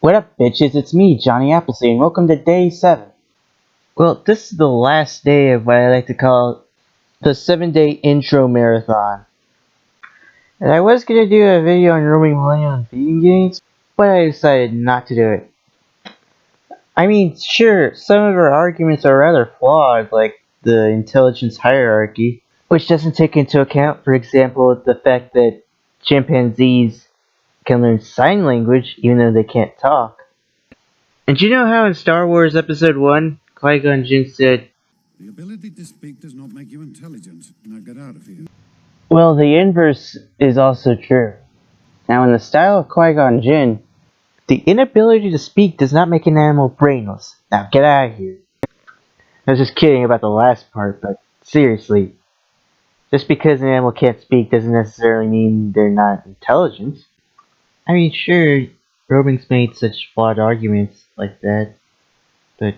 What up, bitches? It's me, Johnny Appleseed, and welcome to Day 7. Well, this is the last day of what I like to call the 7-day intro marathon. And I was gonna do a video on Roaming Millennial and feeding games, but I decided not to do it. I mean, sure, some of our arguments are rather flawed, like the intelligence hierarchy, which doesn't take into account, for example, the fact that chimpanzees can learn sign language even though they can't talk. And do you know how in Star Wars Episode 1, Qui-Gon Jinn said, "The ability to speak does not make you intelligent. Now get out of here." well, the inverse is also true. Now, in the style of Qui-Gon Jinn, the inability to speak does not make an animal brainless. Now get out of here. I was just kidding about the last part, but seriously, just because an animal can't speak doesn't necessarily mean they're not intelligent. I mean, sure, Roaming's made such flawed arguments like that, but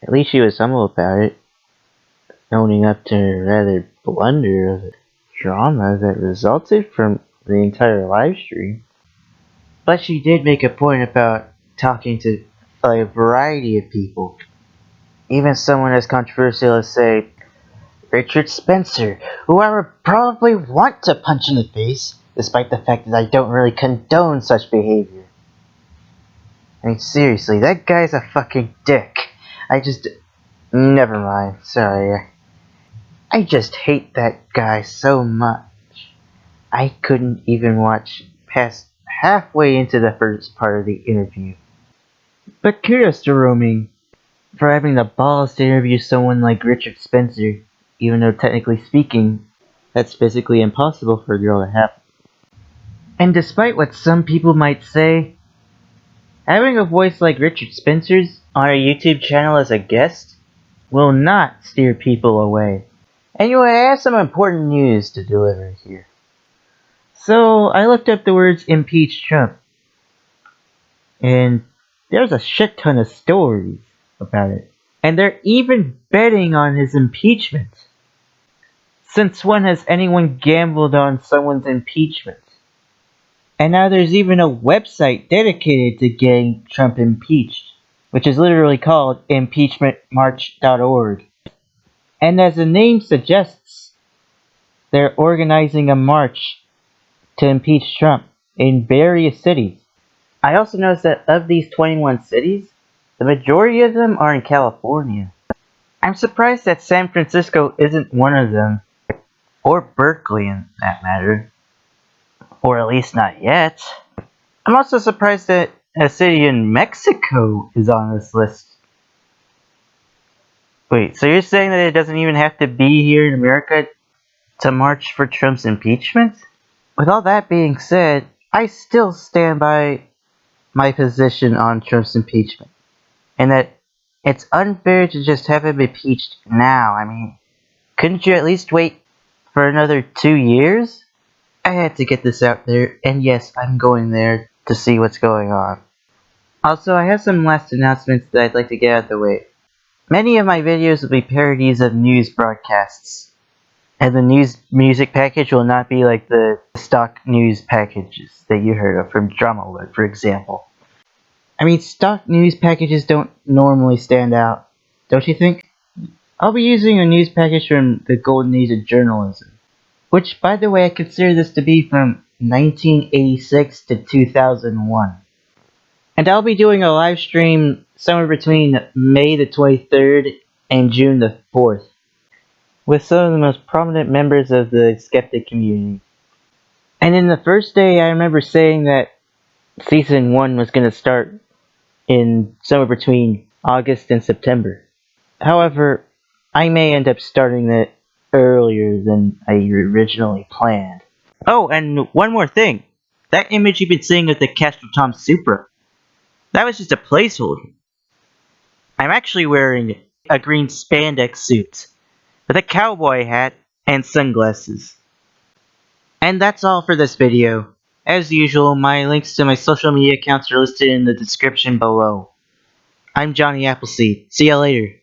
at least she was humble about it, owning up to a rather blunder of the drama that resulted from the entire live stream. But she did make a point about talking to a variety of people. Even someone as controversial as, say, Richard Spencer, who I would probably want to punch in the face, despite the fact that I don't really condone such behavior. I mean, seriously, that guy's a fucking dick. Never mind, sorry. I just hate that guy so much. I couldn't even watch past halfway into the first part of the interview. But kudos to Roaming for having the balls to interview someone like Richard Spencer, even though technically speaking, that's physically impossible for a girl to have. And despite what some people might say, having a voice like Richard Spencer's on a YouTube channel as a guest will not steer people away. Anyway, I have some important news to deliver here. So, I looked up the words impeach Trump, and there's a shit ton of stories about it. And they're even betting on his impeachment. Since when has anyone gambled on someone's impeachment? And now there's even a website dedicated to getting Trump impeached, which is literally called impeachmentmarch.org. And as the name suggests, they're organizing a march to impeach Trump in various cities. I also noticed that of these 21 cities, the majority of them are in California. I'm surprised that San Francisco isn't one of them, or Berkeley in that matter, or at least not yet. I'm also surprised that a city in Mexico is on this list. Wait, so you're saying that it doesn't even have to be here in America to march for Trump's impeachment? With all that being said, I still stand by my position on Trump's impeachment, and that it's unfair to just have him impeached now. I mean, couldn't you at least wait for another 2 years? I had to get this out there, and yes, I'm going there to see what's going on. Also, I have some last announcements that I'd like to get out of the way. Many of my videos will be parodies of news broadcasts, and the news music package will not be like the stock news packages that you heard of from Drama Alert, for example. I mean, stock news packages don't normally stand out, don't you think? I'll be using a news package from the golden age of journalism, which, by the way, I consider this to be from 1986 to 2001. And I'll be doing a live stream somewhere between May the 23rd and June the 4th, with some of the most prominent members of the skeptic community. And in the first day, I remember saying that Season 1 was going to start in somewhere between August and September. However, I may end up starting it earlier than I originally planned. Oh, and one more thing. That image you've been seeing of the Castro Tom Supra, that was just a placeholder. I'm actually wearing a green spandex suit with a cowboy hat and sunglasses. And that's all for this video. As usual, my links to my social media accounts are listed in the description below. I'm Johnny Appleseed. See ya later.